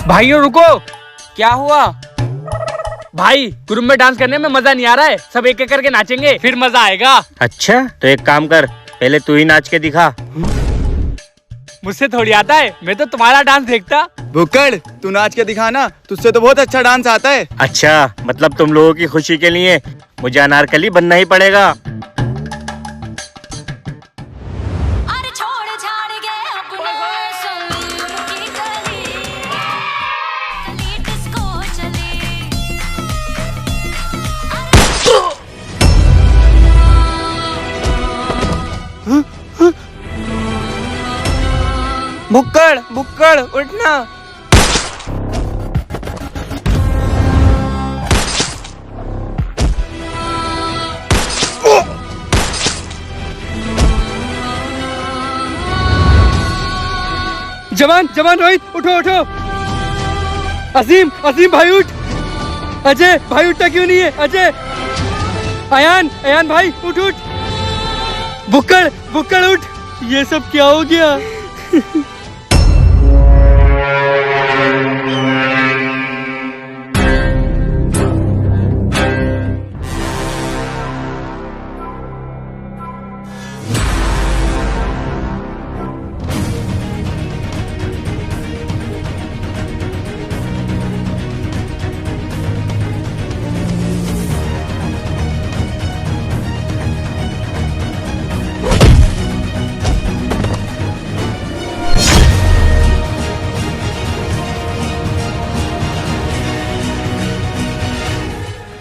भाइयों रुको। क्या हुआ? भाई ग्रुप में डांस करने में मजा नहीं आ रहा है, सब एक एक करके नाचेंगे फिर मजा आएगा। अच्छा तो एक काम कर, पहले तू ही नाच के दिखा। मुझसे थोड़ी आता है, मैं तो तुम्हारा डांस देखता। भुक्कड़ तू नाच के दिखाना, तुझसे तो बहुत अच्छा डांस आता है। अच्छा मतलब तुम लोगों की खुशी के लिए मुझे अनारकली बनना ही पड़ेगा। भुक्कड़ भुक्कड़ उठना। जवान जवान रोहित उठो उठो। असीम असीम भाई उठ। अजय भाई उठता क्यों नहीं है? अजय अयान अयान भाई उठ उठ। भुक्कड़ भुक्कड़ उठ। ये सब क्या हो गया?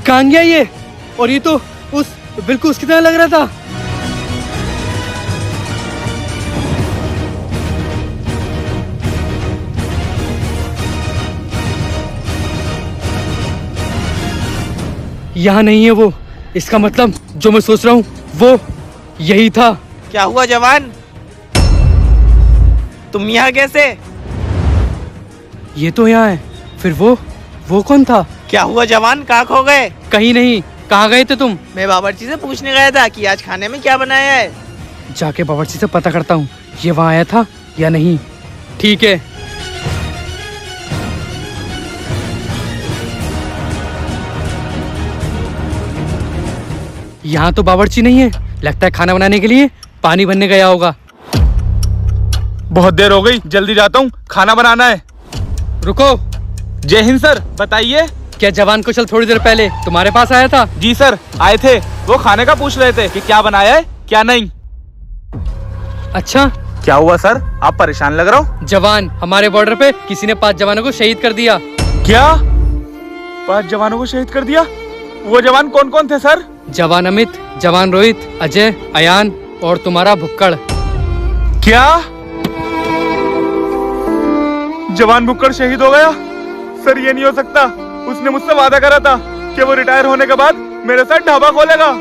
कहाँ गया ये? और ये तो बिल्कुल उसकी तरह लग रहा था। यहाँ नहीं है वो, इसका मतलब जो मैं सोच रहा हूँ वो यही था। क्या हुआ जवान, तुम यहाँ कैसे? ये तो यहाँ है, फिर वो कौन था? क्या हुआ जवान, कहाँ खो गए? कहीं नहीं, कहाँ गए थे तुम? मैं बावर्ची से पूछने गया था कि आज खाने में क्या बनाया है। जाके बावर्ची से पता करता हूँ ये वहाँ आया था या नहीं। ठीक है। यहाँ तो बावर्ची नहीं है, लगता है खाना बनाने के लिए पानी भरने गया होगा। बहुत देर हो गई, जल्दी जाता हूँ, खाना बनाना है। रुको। जय हिंद सर, बताइए। क्या जवान कुशल थोड़ी देर पहले तुम्हारे पास आया था? जी सर आए थे, वो खाने का पूछ रहे थे कि क्या बनाया है क्या नहीं। अच्छा क्या हुआ सर, आप परेशान लग रहे हो? जवान, हमारे बॉर्डर पे किसी ने 5 जवानों को शहीद कर दिया। क्या 5 जवानों को शहीद कर दिया? वो जवान कौन कौन थे सर? जवान अमित, जवान रोहित, अजय, अयान और तुम्हारा भुक्कड़। क्या जवान भुक्कड़ शहीद हो गया? सर ये नहीं हो सकता, उसने मुझसे वादा करा था कि वो रिटायर होने के बाद मेरे साथ ढाबा खोलेगा।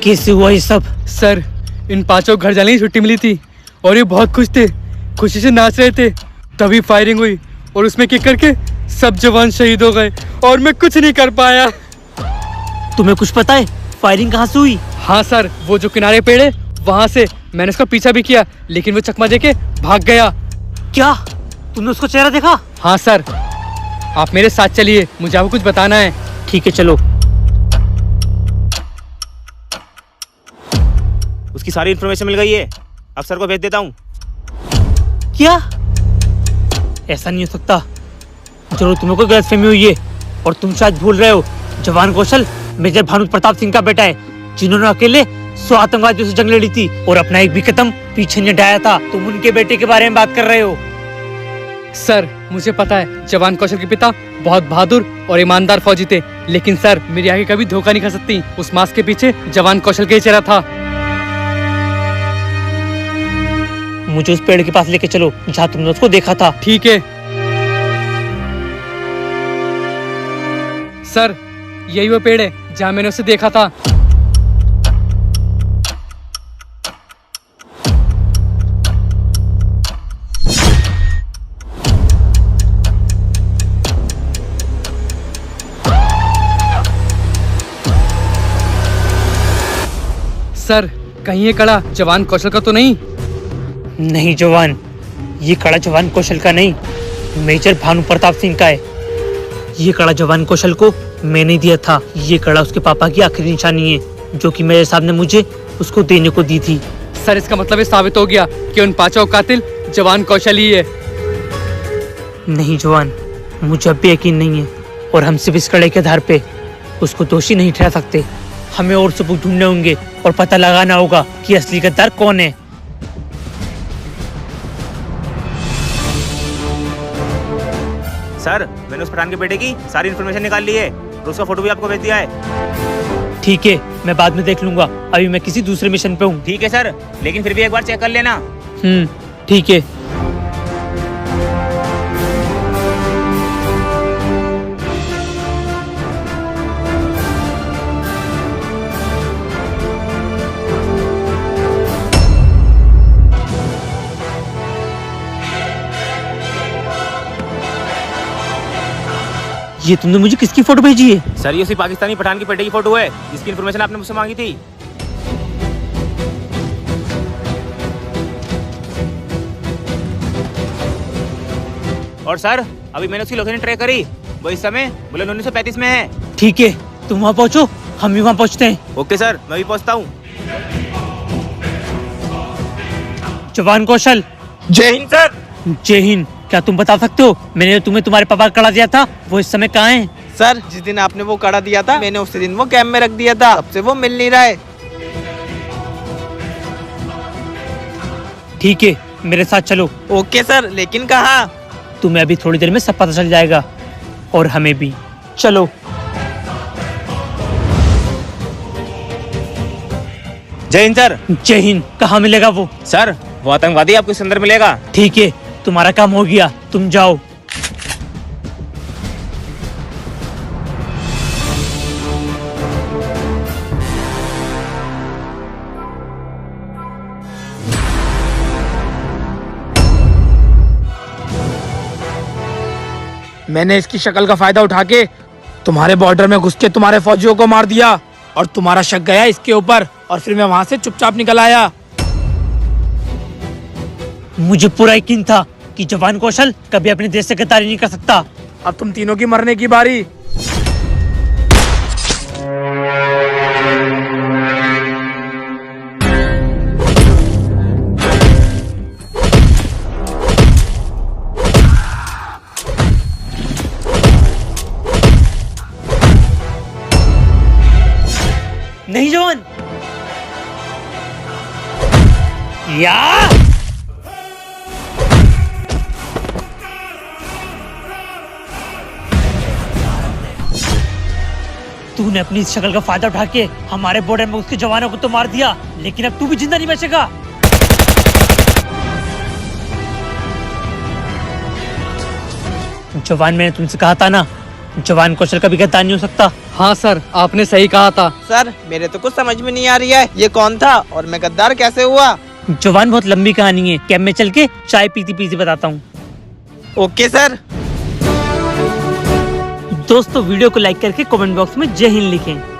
कैसे हुआ ये सब? सर इन 5 घर जाने की छुट्टी मिली थी और ये बहुत खुश थे, खुशी से नाच रहे थे, तभी फायरिंग हुई और उसमें किक करके सब जवान शहीद हो गए और मैं कुछ नहीं कर पाया। तुम्हें कुछ पता है फायरिंग कहाँ से हुई? हाँ सर, वो जो किनारे पेड़ है वहाँ से। मैंने उसका पीछा भी किया लेकिन वो चकमा देके भाग गया। क्या तुमने उसका चेहरा देखा? हाँ सर, आप मेरे साथ चलिए, मुझे आपको कुछ बताना है। ठीक है चलो। उसकी सारी इन्फॉर्मेशन मिल गई है, अफसर को भेज देता हूँ। क्या? ऐसा नहीं हो सकता, जरूर तुम्हें कोई गलतफहमी हुई है और तुम शायद भूल रहे हो। जवान कौशल मेजर भानु प्रताप सिंह का बेटा है, जिन्होंने अकेले 100 आतंकवादियों से जंग लड़ी थी और अपना एक भी कदम पीछे नहीं हटाया था। तुम उनके बेटे के बारे में बात कर रहे हो। सर मुझे पता है जवान कौशल के पिता बहुत बहादुर और ईमानदार फौजी थे, लेकिन सर मेरी आगे कभी धोखा नहीं खा सकती। उस मास्क के पीछे जवान कौशल का ही चेहरा था। मुझे उस पेड़ के पास लेके चलो जहाँ तुमने उसको देखा था। ठीक है सर, यही वो पेड़ है जहाँ मैंने उसे देखा था। सर कहीं ये कड़ा जवान कौशल का तो नहीं? नहीं जवान, ये कड़ा जवान कौशल का नहीं, मेजर भानु प्रताप सिंह का है। ये कड़ा जवान कौशल को मैंने दिया था। ये कड़ा उसके पापा की आखिरी निशानी है, जो कि मेरे साहब ने मुझे उसको देने को दी थी। सर इसका मतलब ये साबित हो गया कि उन पांचों कातिल जवान कौशल ही है। नहीं जवान, मुझे अब भी यकीन नहीं है, और हम सिर्फ इस कड़े के आधार पे उसको दोषी नहीं ठहरा सकते। हमें और सबूत ढूंढने होंगे और पता लगाना होगा कि असली गद्दार कौन है। सर मैंने उस पठान के बेटे की सारी इन्फॉर्मेशन निकाल ली है और उसका फोटो भी आपको भेज दिया है। ठीक है, मैं बाद में देख लूंगा, अभी मैं किसी दूसरे मिशन पे हूँ। ठीक है सर, लेकिन फिर भी एक बार चेक कर लेना। ठीक है। ये तुमने मुझे किसकी फोटो भेजी है? सर ये उसी पाकिस्तानी पठान की बेटे की फोटो है जिसकी इन्फॉर्मेशन आपने मुझसे मांगी थी। और सर अभी मैंने उसकी लोकेशन ट्रैक करी, वो इस समय बुलंद 1935 में है। ठीक है, तुम वहाँ पहुँचो, हम भी वहाँ पहुँचते हैं। ओके सर, मैं भी पहुंचता हूँ। जवान कौशल। जय हिंद सर। जय हिंद। क्या तुम बता सकते हो मैंने तुम्हें तुम्हारे पापा का कड़ा दिया था, वो इस समय कहाँ है? सर जिस दिन आपने वो कड़ा दिया था मैंने उसी दिन वो कैंप में रख दिया था, अब से वो मिल नहीं रहा है। ठीक है, मेरे साथ चलो। ओके सर, लेकिन कहाँ? तुम्हें अभी थोड़ी देर में सब पता चल जाएगा, और हमें भी। चलो। जय हिंद सर। जय हिंद। कहाँ मिलेगा वो? सर वो आतंकवादी आपको इस अंदर मिलेगा। ठीक है, तुम्हारा काम हो गया, तुम जाओ। मैंने इसकी शक्ल का फायदा उठा के तुम्हारे बॉर्डर में घुस के तुम्हारे फौजियों को मार दिया, और तुम्हारा शक गया इसके ऊपर, और फिर मैं वहां से चुपचाप निकल आया। मुझे पूरा यकीन था कि जवान कौशल कभी अपने देश से गद्दारी नहीं कर सकता। अब तुम तीनों की मरने की बारी। नहीं जवान। या तूने अपनी इस शक्ल का फायदा उठा के हमारे बॉर्डर में उसके जवानों को तो मार दिया, लेकिन अब तू भी जिंदा नहीं बचेगा। जवान, मैंने तुमसे कहा था ना, जवान कौशल का भी गद्दार नहीं हो सकता। हाँ सर, आपने सही कहा था। सर मेरे तो कुछ समझ में नहीं आ रही है, ये कौन था और मैं गद्दार कैसे हुआ? जवान, बहुत लंबी कहानी है, कैंप में चल के चाय पीती पीती बताता हूँ। Okay sir. दोस्तों वीडियो को लाइक करके कमेंट बॉक्स में जय हिंद लिखें।